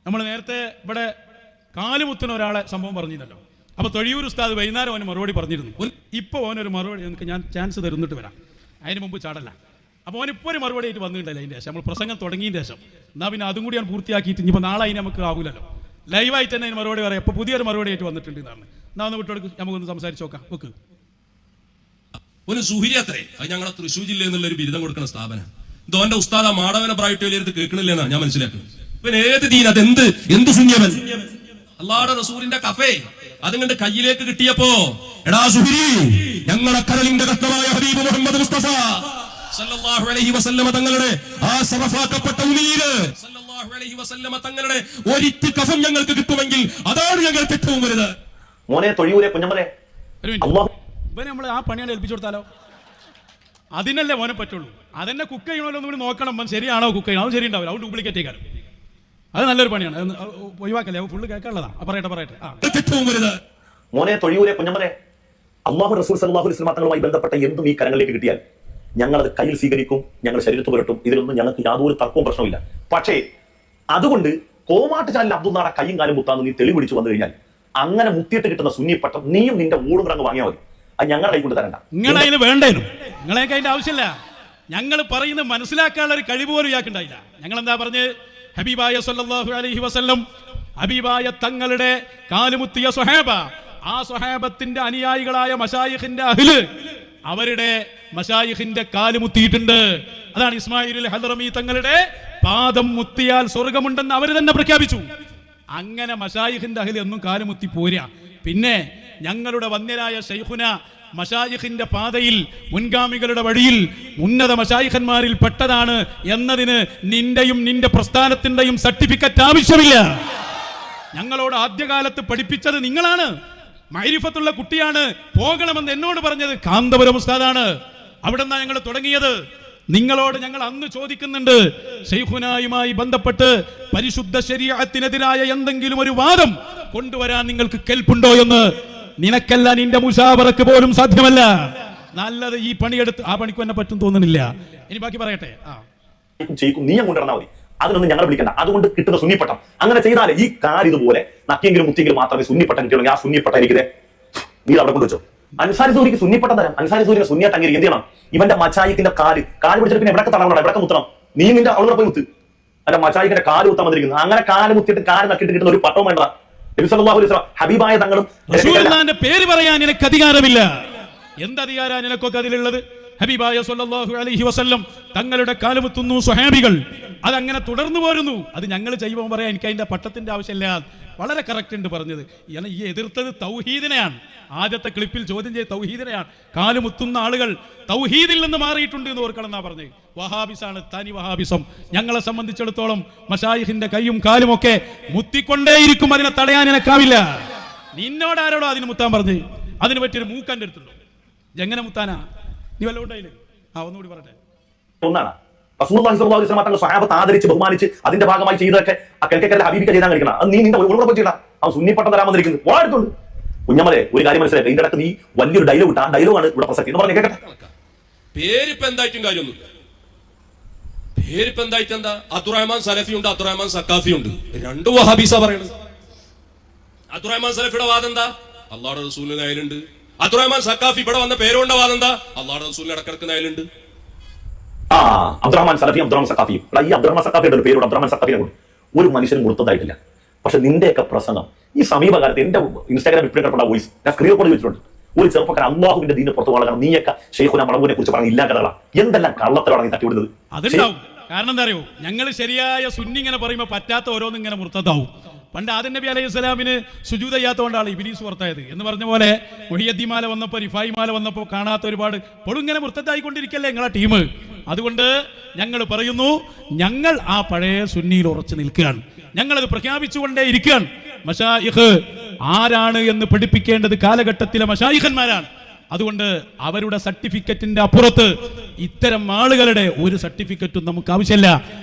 നമ്മൾ നേരത്തെ ഇവിടെ കാലുമുത്തുന്ന ഒരാളെ സംഭവം പറഞ്ഞിരുന്നല്ലോ. അപ്പോൾ തൊഴിയൂർ ഉസ്താദ് വൈകുന്നേരം അവന് മറുപടി പറഞ്ഞിരുന്നു. ഇപ്പോൾ ഓനൊരു മറുപടി എനിക്ക് ഞാൻ ചാൻസ് തരുന്നിട്ട് വരാം, അതിന് മുമ്പ് ചാടല്ല. അപ്പോൾ ഓനിപ്പോൾ ഒരു മറുപടി ആയിട്ട് വന്നിട്ടുണ്ടല്ലോ അതിൻ്റെ ശേഷം, നമ്മൾ പ്രസംഗം തുടങ്ങിയതിൻ്റെ ശേഷം. എന്നാൽ പിന്നെ അതും കൂടി ഞാൻ പൂർത്തിയാക്കിയിട്ട് ഇനിയിപ്പോൾ നാളെ അതിന് നമുക്ക് ആവില്ലല്ലോ, ലൈവായിട്ട് തന്നെ അതിന് മറുപടി പറയാം. ഇപ്പോൾ പുതിയൊരു മറുപടി ആയിട്ട് വന്നിട്ടുണ്ട് എന്നാണ്. എന്നാൽ ഒന്ന് വിട്ടോടുക്ക്, നമുക്കൊന്ന് സംസാരിച്ച് നോക്കാം. ഓക്കെ, ഒരു സുഹിരി അത്രേ, അത് ഞങ്ങളെ തൃശ്ശൂർ ജില്ലയിൽ നിന്നുള്ള ഒരു ബിരുദം കൊടുക്കുന്ന സ്ഥാപനം. ഇതോന്റെ ഉസ്താദ മാടവനെ പ്രായിട്ട് വലിയത് കേൾക്കണില്ലെന്നാ ഞാൻ മനസ്സിലാക്കുന്നത്. പിന്നെ ഏത് ദീൻ, അത് എന്ത് ശൂന്യവൻ? അല്ലാഹുവിന്റെ റസൂലിന്റെ കഫേ അതുകൊണ്ട് കയ്യിലേക്ക് കിട്ടിയപ്പോ, എടാ സുഹിരി, ഞങ്ങളെ കരളിന്റെ കഷ്ടമായ ഹബീബ് മുഹമ്മദ് മുസ്തഫ സല്ലല്ലാഹു അലൈഹി വസല്ലമ തങ്ങളുടെ ആ സറഫാക്കപ്പെട്ട ഉമീര് സല്ലല്ലാഹു അലൈഹി വസല്ലമ തങ്ങളുടെ ഒരിറ്റ് കഫം ഞങ്ങൾക്ക് കിട്ടുമെങ്കിൽ അതാണ് ഞങ്ങൾക്ക് ഏറ്റവും വലുത്. മോനെ തൊഴിയൂരെ കുഞ്ഞമ്മനെ ഇവനെ നമ്മൾ ആ പണിയാണ് ഏൽപ്പിച്ചു കൊടുത്താലോ? അതിനല്ലേ മോനെ പറ്റുള്ളൂ. അതെന്നെ കുക്ക് ചെയ്യണമല്ലോ ഒന്നും കൂടി നോക്കണം, ശരിയാണോ കുക്ക് ചെയ്യണം, അത് ശരി ഉണ്ടാവില്ല, അത് ഡ്യൂപ്ലിക്കേറ്റ് ചെയ്യാൻ. അത് നല്ലൊരു പണിയാണ്, ഒഴിവാക്കല്ലേ, ഫുള്ള് കേൾക്കാനുള്ളതാണ്. പറയട്ടെ. മോനെ തൊഴിയൂരെ കുഞ്ഞമ്മനെ, അല്ലാഹു റസൂൽ സല്ലല്ലാഹു അലൈഹി വസല്ലം തങ്ങളുമായി ബന്ധപ്പെട്ട എന്തും ഈ കരങ്ങളിലേക്ക് കിട്ടിയാൽ ഞങ്ങളത് കയ്യിൽ സ്വീകരിക്കും, ഞങ്ങൾ ശരീരത്ത് പുരട്ടും. ഇതിലൊന്നും ഞങ്ങൾക്ക് യാതൊരു തർക്കവും പ്രശ്നമില്ല. പക്ഷേ അതുകൊണ്ട് കോമാട്ട് ചാലിൽ അബ്ദുള്ളാടെ കയ്യും കാലും മുത്താന്ന് നീ തെളിവ് പിടിച്ചു വന്നു കഴിഞ്ഞാൽ അങ്ങനെ മുത്തിയിട്ട് കിട്ടുന്ന സുന്നിപ്പട്ടം നീയും നിന്റെ ഊടും റങ്ങ് വാങ്ങിയാൽ മതി. അത് ഞങ്ങളുടെ കൈ കൊണ്ട് തരണ്ട. നിങ്ങളതിന് വേണ്ടേനും, നിങ്ങളെയൊക്കെ അതിന്റെ ആവശ്യമില്ല. ഞങ്ങൾ പറയുന്നത് മനസ്സിലാക്കാനുള്ള ഒരു കഴിവ് പോലും ഇയാൾക്കുണ്ടായില്ല. ഞങ്ങൾ എന്താ പറഞ്ഞ്, ഹബീബായ സല്ലല്ലാഹു അലൈഹി വസല്ലം, ഹബീബായ തങ്ങളുടെ കാലുമുത്തിയ സ്വഹാബ, ആ സ്വഹാബത്തിന്റെ അനുയായികളായ മശായിഖിന്റെ അഹ്ല് അവരുടെ മശായിഖിന്റെ കാലുമുത്തിയിട്ടുണ്ട്. അതാണ് ഇസ്മായിലുൽ ഹദ്റമി തങ്ങളുടെ പാദം മുത്തിയാൽ സ്വർഗമുണ്ടെന്ന് അവർ തന്നെ പ്രഖ്യാപിച്ചു. അങ്ങനെ മശായിഖിന്റെ അഹ്ല് എന്നും കാലുമുത്തി പോരാ. പിന്നെ ഞങ്ങളുടെ വന്യരായ ശൈഖുന മശായിഖിന്റെ പാതയിൽ, മുൻഗാമികളുടെ വഴിയിൽ ഉന്നത മശായിഖന്മാരിൽ പെട്ടതാണ് എന്നതിന് നിന്റെയും നിന്റെ പ്രസ്ഥാനത്തിന്റെയും സർട്ടിഫിക്കറ്റ് ആവശ്യമില്ല. ഞങ്ങളോട് ആദ്യകാലത്ത് പഠിപ്പിച്ചത് നിങ്ങളാണ്. മഅരിഫത്തുള്ള കുട്ടിയാണ് പോകണമെന്ന് എന്നോട് പറഞ്ഞത് കാന്തപുരം ഉസ്താദാണ്. അവിടെ നിന്നാണ് ഞങ്ങൾ തുടങ്ങിയത്. നിങ്ങളോട് ഞങ്ങൾ അന്ന് ചോദിക്കുന്നുണ്ട്, ശൈഖുനായുമായി ബന്ധപ്പെട്ട് പരിശുദ്ധ ശരീഅത്തിനെതിരായ എന്തെങ്കിലും ഒരു വാദം കൊണ്ടുവരാൻ നിങ്ങൾക്ക് കെൽപ്പുണ്ടോ എന്ന്. നിനക്കല്ല, നിന്റെ മുശാവറക്ക് പോലും സാധ്യമല്ല. നല്ലത് ഈ പണിയെടുത്ത് ആ പണിക്ക് തന്നെ പറ്റും തോന്നുന്നില്ല. ഇനി ബാക്കി പറയട്ടെ. നീ കൊണ്ടുവന്നാൽ മതി, അതിനൊന്നും ഞങ്ങൾ വിളിക്കണ്ട. അതുകൊണ്ട് കിട്ടുന്ന സുന്നിപ്പട്ടം അങ്ങനെ ചെയ്താൽ ഈ കാര്യം ഇതുപോലെ നക്കിയെങ്കിലും മുത്തിയെങ്കിലും മാത്രമേ സുന്നിപ്പട്ടം കിട്ടുള്ളൂ. ആ സുന്നിപ്പട്ടം എനിക്ക് നീ അവിടെ കൊണ്ടുവച്ചോ. അൻസാരി സൂരിക്ക് സുന്നിപ്പട്ടം തരാം. അൻസാരി സൂര്യനെ സുന്നിയായിട്ട് അംഗീകരിക്കും. എന്ത് ചെയ്യണം? ഇവന്റെ മച്ചായിക്കിന്റെ കാല് പിടിച്ചിട്ട് പിന്നെ എവിടെ തളരണം, എവിടെ മുത്തണം? നീ നിന്റെ അവളോട് പോയി മുത്ത്. അല്ല, മച്ചായിക്കിന്റെ കാല് കുത്താൻ വന്നിരിക്കുന്നു. അങ്ങനെ കാല് മുത്തിയിട്ട് കാല് നക്കിട്ട് കിട്ടുന്ന ഒരു പട്ടവും വേണ്ട. ഹബീബായ തങ്ങളും റസൂലുള്ളാഹിന്റെ പേര് പറയാൻ നിനക്ക് അധികാരമില്ല. എന്തധികാരാ നിനക്കൊക്കെ അതിലുള്ളത്? ഹബീബായ സല്ലല്ലാഹു അലൈഹി വസല്ലം തങ്ങളുടെ കാലുമുത്തുന്നു സ്വഹാബികൾ, അതങ്ങനെ തുടർന്നു പോരുന്നു. അത് ഞങ്ങൾ ചെയ്യുമ്പോൾ പറയാം എനിക്ക് അതിന്റെ പട്ടത്തിന്റെ ആവശ്യമില്ല. വളരെ കറക്റ്റ് ഉണ്ട് പറഞ്ഞത്. ഈ എതിർത്തത് തൗഹീദിനെയാണ്. ആദ്യത്തെ ക്ലിപ്പിൽ ചോദ്യം ചെയ്ത് തൗഹീദിനെയാണ്. കാലുമുത്തുന്ന ആളുകൾ തൗഹീദിൽ നിന്ന് മാറിയിട്ടുണ്ട് എന്ന് ഓർക്കണം എന്നാ പറഞ്ഞത്. വഹാബിസാണ്, തനി വഹാബിസം. ഞങ്ങളെ സംബന്ധിച്ചിടത്തോളം മശായിഖിന്റെ കൈയും കാലും ഒക്കെ മുത്തിക്കൊണ്ടേയിരിക്കും, അതിനെ തടയാൻ എനക്കാവില്ല. നിന്നോട് ആരോടോ അതിന് മുത്താൻ പറഞ്ഞ്? അതിന് പറ്റിയൊരു മൂക്കൻ്റെ അടുത്തുണ്ടോ? എങ്ങനെ മുത്താനാ? നീ വല്ല ഉണ്ടായില്ലേ? ഒന്നുകൂടി പറയട്ടെ. ഒന്നാണ് റസൂലുള്ളാഹി സ്വല്ലല്ലാഹു അലൈഹി വസല്ലം തങ്ങൾ സ്വഹാബത്ത് ആദരിച്ച് ബഹുമാനിച്ച് അതിന്റെ ഭാഗമായി ചെയ്തൊക്കെ ഹബീബിക്ക് ചെയ്താൽ കഴിക്കണം. അത് നീ നിന്റെ ഉൾപ്പെടെ പോയി ചെയ്യണം. അവൻ സുന്നിപ്പട്ടം തരാൻ വന്നിരിക്കുന്നത് വാഴത്തുണ്ട്. കുഞ്ഞമ്മലെ, ഒരു കാര്യം മനസ്സിലായി, ഇതിന്റെ ഇടയ്ക്ക് നീ വലിയൊരു ഡയലോഗ് ഇട്ട. ആ ഡയലോഗാണ് ഇവിടെ പ്രസക്തി എന്ന് പറഞ്ഞ് കേട്ടെ. പേരിപ്പോ എന്തായിട്ടും കാര്യമൊന്നുമില്ല. പേരിപ്പോ എന്തായിട്ട് എന്താ? അബ്ദുറഹ്മാൻ സലഫി ഉണ്ട്, അബ്ദുറഹ്മാൻ സക്കാഫി ഉണ്ട്. രണ്ടു വഹാബീസ പറയണത്. അബ്ദുറഹ്മാൻ സലഫിയുടെ വാദം എന്താ? അല്ലാഹുവിന്റെ റസൂലിന് അയലുണ്ട്. അബ്ദുറഹ്മാൻ സക്കാഫി ഇവിടെ വന്ന പേരുകൊണ്ട വാദം എന്താ? അല്ലാഹുവിന്റെ റസൂലിന് ഇടക്കിടക്കുന്ന അയലുണ്ട്. അബ്ദുറഹ്മാൻ സലഫി, അബ്ദുറഹ്മാൻ സക്കാഫി. ഈ അബ്ദുറഹ്മാൻ സക്കാഫിയുടെ പേരോട് അബ്ദുറഹ്മാൻ സക്കാഫിനെ കൊണ്ട് ഒരു മനുഷ്യനും കൊടുത്തതായിട്ടില്ല. പക്ഷെ നിന്റെയൊക്കെ പ്രസംഗം ഈ സമീപകാലത്ത് എന്റെ ഇൻസ്റ്റാഗ്രാം ഇപ്പിടപ്പെട്ട വോയിസ് ഞാൻ സ്ക്രീൻ റെക്കോർഡ് വെച്ചിട്ടുണ്ട്. ഒരു ചെറുപ്പക്കാരൻ അല്ലാഹുവിന്റെ ദീനിന് പുറത്ത് വളരണം, നീയൊക്കെ ശൈഖുന മളബൂനെ കുറിച്ച് പറഞ്ഞ ഇല്ലാ കഥകളാ. എന്തെല്ലാം കള്ളത്തരമാണ് നീ തട്ടിവിടുന്നത്? അതുണ്ടാവും. കാരണം എന്താ അറിയോ, ഞങ്ങൾ ശരിയായ സുന്നി ഇങ്ങനെ പറയുമ്പോൾ പറ്റാത്ത ഓരോന്നും ഇങ്ങനെ മുർത്തതാവും. പണ്ട് ആദം നബി അലൈഹി സ്വലാമിന് സുജൂദ് ചെയ്യാത്തതുകൊണ്ടാണ് ഇബ്ലീസ് പുറത്തായത് എന്ന് പറഞ്ഞ പോലെ മുഹിയദ്ദീൻ മാല വന്നപ്പോൾ, റിഫായി മാല വന്നപ്പോൾ കാണാത്ത ഒരുപാട് പൊടും ഇങ്ങനെ മുർത്തതായിക്കൊണ്ടിരിക്കല്ലേ നിങ്ങളെ ടീം. അതുകൊണ്ട് ഞങ്ങൾ പറയുന്നു, ഞങ്ങൾ ആ പഴയ സുന്നിയിൽ ഉറച്ചു നിൽക്കുകയാണ്. ഞങ്ങളത് പ്രഖ്യാപിച്ചുകൊണ്ടേ ഇരിക്കുകയാണ്. മശായിഖ് ആരാണ് എന്ന് പഠിപ്പിക്കേണ്ടത് കാലഘട്ടത്തിലെ മശായിഖന്മാരാണ്. അതുകൊണ്ട് അവരുടെ സർട്ടിഫിക്കറ്റിന്റെ അപ്പുറത്ത് ഇത്തരം ആളുകളുടെ ഒരു സർട്ടിഫിക്കറ്റും നമുക്ക് ആവശ്യമില്ല.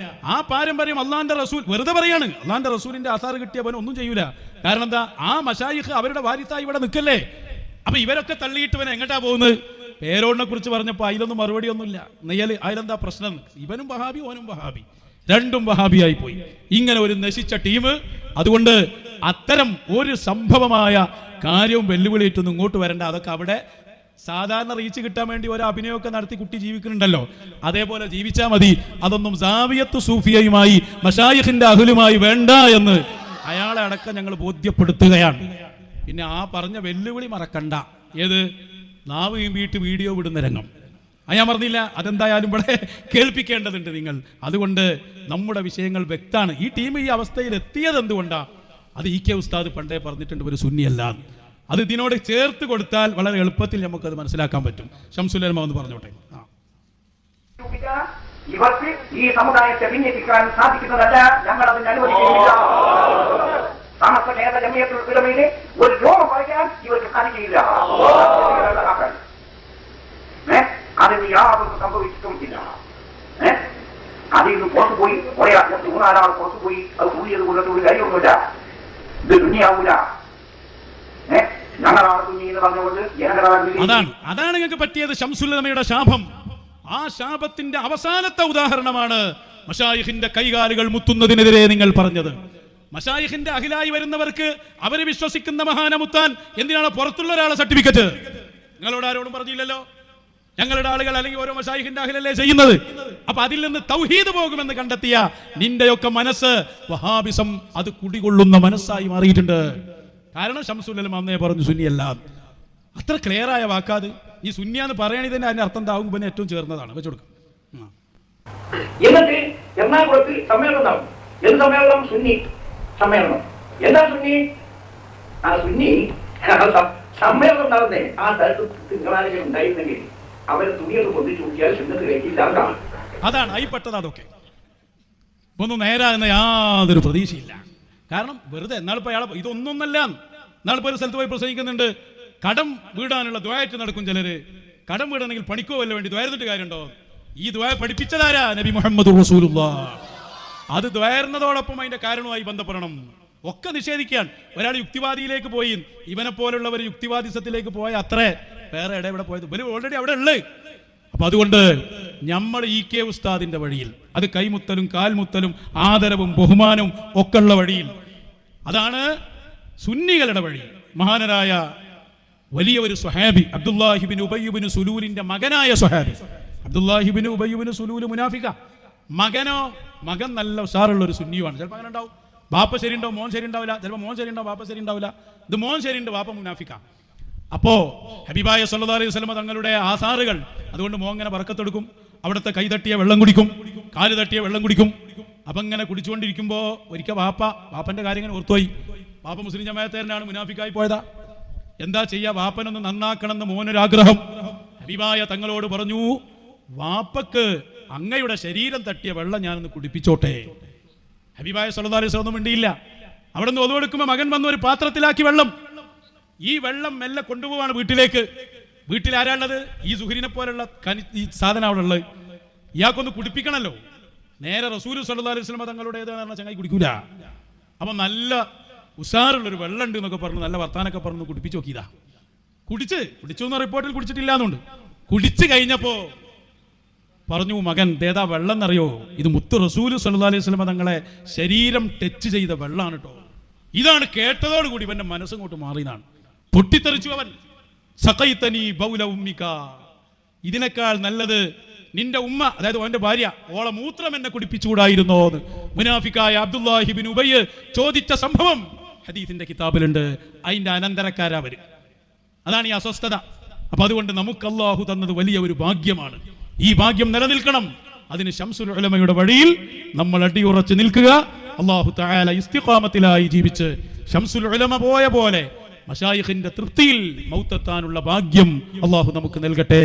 ആ പാരമ്പര്യം അള്ളാന്റെ റസൂൽ വെറുതെ പറയാണ്. അള്ളാന്റെ റസൂലിന്റെ ആധാർ കിട്ടിയവൻ ഒന്നും ചെയ്യൂല. കാരണം എന്താ? ആ മശായിഖ് അവരുടെ വാരിസായി ഇവിടെ നിൽക്കല്ലേ. അപ്പൊ ഇവരൊക്കെ തള്ളിയിട്ടവൻ എങ്ങോട്ടാ പോകുന്നത്? പേരോടിനെ കുറിച്ച് പറഞ്ഞപ്പോൾ അതിലൊന്നും മറുപടി ഒന്നുമില്ല. നെയ്യൽ അതിലെന്താ പ്രശ്നം? ഇവനും വഹാബി, ഓനും വഹാബി. രണ്ടും വഹാബിയായി പോയി. ഇങ്ങനെ ഒരു നശിച്ച ടീം. അതുകൊണ്ട് അത്തരം ഒരു സംഭവമായ കാര്യവും വെല്ലുവിളിയിട്ടൊന്നും ഇങ്ങോട്ട് വരണ്ട. അതൊക്കെ അവിടെ സാധാരണ റീച്ച് കിട്ടാൻ വേണ്ടി ഒരു അഭിനയമൊക്കെ നടത്തി കുട്ടി ജീവിക്കുന്നുണ്ടല്ലോ, അതേപോലെ ജീവിച്ചാൽ മതി. അതൊന്നും സാവിയത്ത് സൂഫിയയുമായി മശായിഖിന്റെ അഹ്ലുമായി വേണ്ട എന്ന് അയാളെ അടക്കം ഞങ്ങൾ ബോധ്യപ്പെടുത്തുകയാണ്. പിന്നെ ആ പറഞ്ഞ വെല്ലുവിളി മറക്കണ്ട. ഏത് നാവ് വീട്ട് വീഡിയോ വിടുന്ന രംഗം ഞാൻ പറഞ്ഞില്ല, അതെന്തായാലും ഇവിടെ കേൾപ്പിക്കേണ്ടതുണ്ട് നിങ്ങൾ. അതുകൊണ്ട് നമ്മുടെ വിഷയങ്ങൾ വ്യക്തമാണ്. ഈ ടീം ഈ അവസ്ഥയിൽ എത്തിയത് എന്തുകൊണ്ടാണ്? അത് ഇ കെ ഉസ്താദ് പണ്ടേ പറഞ്ഞിട്ടുണ്ട്, ഒരു സുന്നിയല്ല. അത് ഇതിനോട് ചേർത്ത് കൊടുത്താൽ വളരെ എളുപ്പത്തിൽ നമുക്കത് മനസ്സിലാക്കാൻ പറ്റും. ശംസുൽ ഉലമ എന്ന് പറഞ്ഞോട്ടെ. ഇവർക്ക് ഈ സമുദായത്തെ ഭിന്നിപ്പിക്കാൻ സാധിക്കുന്നതല്ല, ഞങ്ങൾ അതിന് അനുവദിക്കുന്നില്ല. സമസ്ത കേരള ജമിയത്തുൽ ഉലമയിലെ ഒരു രോഗം പറയാൻ ഇവർക്ക് സാധിക്കില്ല. അതിന് യാതൊന്നും സംഭവിച്ചിട്ടുമില്ല. അതിൽ നിന്ന് പുറത്തുപോയി കുറെ 3-4 ആൾ പുറത്തുപോയി അത് കൂടിയത് കൊണ്ടത് ഒരു കാര്യമൊന്നുമില്ല. ഇത് ദുനിയാവൂല. ഞങ്ങളാണ് തുന്നി എന്ന് പറഞ്ഞുകൊണ്ട് അതാണ് നിങ്ങൾക്ക് പറ്റിയത്. ശംസുൽ ഉലമയുടെ ശാപം, ആ ശാപത്തിന്റെ അവസാനത്തെ ഉദാഹരണമാണ് മശായിഖിന്റെ കൈകാലുകൾ മുത്തുന്നതിനെതിരെ നിങ്ങൾ പറഞ്ഞത്. മശായിഖിന്റെ അഖിലായി വരുന്നവർക്ക് അവര് വിശ്വസിക്കുന്ന മഹാനെ മുത്താൻ എന്തിനാണ് പുറത്തുള്ള ഒരാളെ സർട്ടിഫിക്കറ്റ്? നിങ്ങളോട് ആരോടും പറഞ്ഞില്ലല്ലോ. ഞങ്ങളുടെ ആളുകൾ അല്ലെങ്കിൽ ഓരോ മശായിഖിന്റെ അഖിലല്ലേ ചെയ്യുന്നത്. അപ്പൊ അതിൽ നിന്ന് തൗഹീദ് പോകുമെന്ന് കണ്ടെത്തിയ നിന്റെയൊക്കെ മനസ്സ് വഹാബിസം അത് കുടികൊള്ളുന്ന മനസ്സായി മാറിയിട്ടുണ്ട്. കാരണം ശംസുൽ ഉലമ അന്നേ പറഞ്ഞു സുന്നിയല്ല. അത്ര ക്ലിയർ ആയ വാക്കാത്. ഈ സുന്നിയാന്ന് പറയണത് തന്നെ അതിന്റെ അർത്ഥം എന്താവും പിന്നെ ഏറ്റവും ചേർന്നതാണ്. വെച്ചുകൊടുക്കും. എന്നിട്ട് എറണാകുളത്ത് സമ്മേളനം നടന്നു. എന്ത് സമ്മേളനം? സുന്നി സമ്മേളനം. എന്താ സുന്നി? ആ സുന്നി സമ്മേളനം നടന്നേ ആ സ്ഥലത്ത് തിങ്കളാഴ്ച ഉണ്ടായിരുന്നെങ്കിൽ അവരെ തുണിയൊക്കെ പൊതിച്ചു നോക്കിയാൽ ചിന്തക്ക് കഴിക്കില്ല. അതാണ് അയിപ്പെട്ടത്. അതൊക്കെ ഒന്നും നേരാകുന്ന യാതൊരു പ്രതീക്ഷയില്ല. കാരണം വെറുതെ എന്നാളിപ്പോ അയാൾ ഇതൊന്നൊന്നല്ല. എന്നാളിപ്പോ ഒരു സ്ഥലത്ത് പോയി പ്രസംഗിക്കുന്നുണ്ട്, കടം വീടാനുള്ള ദ്വായറ്റ് നടക്കും ചിലര്. കടം വീടണമെങ്കിൽ പണിക്കോ വല്ല വേണ്ടി ദ്വായിരുന്നിട്ട് കാര്യമുണ്ടോ? ഈ ദ്വായ പഠിപ്പിച്ചതാരാ? നബി മുഹമ്മദ് റസൂലുള്ളാഹ്. അത് ദ്വായിരുന്നതോടൊപ്പം അതിന്റെ കാരണവുമായി ബന്ധപ്പെടണം. ഒക്കെ നിഷേധിക്കാൻ ഒരാൾ യുക്തിവാദിയിലേക്ക് പോയി, ഇവനെ പോലുള്ളവർ യുക്തിവാദിസത്തിലേക്ക് പോയ അത്രേ വേറെ എവിടെ പോയത് ഇവര് ഓൾറെഡി അവിടെ ഉള്ളത്. അപ്പൊ അതുകൊണ്ട് നമ്മൾ ഇ കെ ഉസ്താദിന്റെ വഴിയിൽ, അത് കൈമുത്തലും കാൽമുത്തലും ആദരവും ബഹുമാനവും ഒക്കെ ഉള്ള വഴിയിൽ, അതാണ് സുന്നികളുടെ വഴി. മഹാനരായ വലിയ ഒരു സ്വഹാബി അബ്ദുല്ലാഹിബിൻ ഉബയ്യ് ബിൻ സുലൂലിന്റെ മകനായ സ്വഹാബി. അബ്ദുല്ലാഹിബിൻ ഉബയ്യ് ബിൻ സുലൂൽ മുനാഫിക. മകൻ നല്ല ഉഷാറുള്ള ഒരു സുന്നിയുമാണ്. ചിലപ്പോൾ അങ്ങനെ ഉണ്ടാവും. ബാപ്പ ശരി ഉണ്ടാവും, മോൻ ശരി ഉണ്ടാവില്ല. ചിലപ്പോൾ മോൻ ശരി ഉണ്ടാവും, ബാപ്പ ശരി ഉണ്ടാവില്ല. ഇത് മോൻ ശരി ഉണ്ട്, ബാപ്പ മുനാഫിക്ക. അപ്പോ ഹബീബായ സല്ലല്ലാഹു അലൈഹി വസല്ലം തങ്ങളുടെ ആസാറുകൾ, അതുകൊണ്ട് മോൻ ഇങ്ങനെ ബർക്കത്തെടുക്കും. അവിടുത്തെ കൈ തട്ടിയ വെള്ളം കുടിക്കും, കാല് തട്ടിയ വെള്ളം കുടിക്കും. അപ്പൊ ഇങ്ങനെ കുടിച്ചുകൊണ്ടിരിക്കുമ്പോ ഒരിക്കൽ ബാപ്പന്റെ കാര്യം ഇങ്ങനെ ഓർത്തുപോയി. ബാപ്പ മുസ്ലിം ജമാഅത്തുകാരനാണ്, മുനാഫിക്കായി പോയതാ. എന്താ ചെയ്യാ? ബാപ്പനൊന്ന് നന്നാക്കണം എന്ന് മോനൊരാഗ്രഹം. ഹബീബായ തങ്ങളോട് പറഞ്ഞു, വാപ്പക്ക് അങ്ങയുടെ ശരീരം തട്ടിയ വെള്ളം ഞാനൊന്ന് കുടിപ്പിച്ചോട്ടെ. ഹബീബായ സല്ലല്ലാഹു അലൈഹി വസല്ലം ഒന്നും മിണ്ടിയില്ല. അവിടെ നിന്ന് ഒതുവെടുക്കുമ്പോൾ മകൻ വന്ന് ഒരു പാത്രത്തിലാക്കി വെള്ളം. ഈ വെള്ളം മെല്ലെ കൊണ്ടുപോവാണ് വീട്ടിലേക്ക്. വീട്ടിൽ ആരാളുള്ളത്? ഈ സുഹരിനെ പോലുള്ള ഈ സാധനം അവിടെ ഉള്ളത്. ഇയാൾക്കൊന്ന് കുടിപ്പിക്കണല്ലോ. നേരെ റസൂൽ സല്ലല്ലാഹു അലൈഹി വസല്ലം തങ്ങളുടെ ഏതാണെന്ന് ചങ്ങായി കുടിക്കൂല. അപ്പൊ നല്ല ഉഷാറുള്ളൊരു വെള്ളം ഉണ്ട് എന്നൊക്കെ പറഞ്ഞു, നല്ല വർത്താനൊക്കെ പറഞ്ഞു കുടിപ്പിച്ചു നോക്കിയതാ. കുടിച്ചു എന്ന റിപ്പോർട്ടിൽ കുടിച്ചിട്ടില്ല എന്നുണ്ട്. കുടിച്ചു കഴിഞ്ഞപ്പോ പറഞ്ഞു, മകൻ ദേതാ വെള്ളം എന്നറിയോ? ഇത് മുത്ത് റസൂൽ സല്ലല്ലാഹു അലൈഹി വസല്ലം തങ്ങളെ ശരീരം ടച്ച് ചെയ്ത വെള്ളമാണ് കേട്ടോ. ഇതാണ് കേട്ടതോടുകൂടി ഇവന്റെ മനസ്സങ്ങോട്ട് മാറിയതാണ്. പൊട്ടിത്തെറിച്ചു അവൻ. സഖൈതനി ബൗല ഉമ്മിക, ഇതിനേക്കാൾ നല്ലത് നിന്റെ ഉമ്മ, അതായത് അവന്റെ ഭാര്യ, ഓളെ മൂത്രം എന്നെ കുടിപ്പിച്ചുകൂടായിരുന്നോ എന്ന് മുനാഫിക്കായ അബ്ദുല്ലാഹിബിൻ ഉബയ്യ് ചോദിച്ച സംഭവം ഹദീസിന്റെ കിതാബിലുണ്ട്. അതിന്റെ അനന്തരക്കാരവര്. അതാണ് ഈ അസ്വസ്ഥത. അപ്പൊ അതുകൊണ്ട് നമുക്ക് അല്ലാഹു തന്നത് വലിയ ഒരു ഭാഗ്യമാണ്. ഈ ഭാഗ്യം നിലനിൽക്കണം. അതിന് ശംസുൽ ഉലമയുടെ വഴിയിൽ നമ്മൾ അടിയുറച്ച് നിൽക്കുക. അല്ലാഹു തആല ഇസ്തിഖാമത്തിലായി ജീവിച്ച് ശംസുൽ ഉലമ പോയ പോലെ മശായിഖിന്റെ തൃപ്തിയിൽ മൗത്തെത്താനുള്ള ഭാഗ്യം അല്ലാഹു നമുക്ക് നൽകട്ടെ.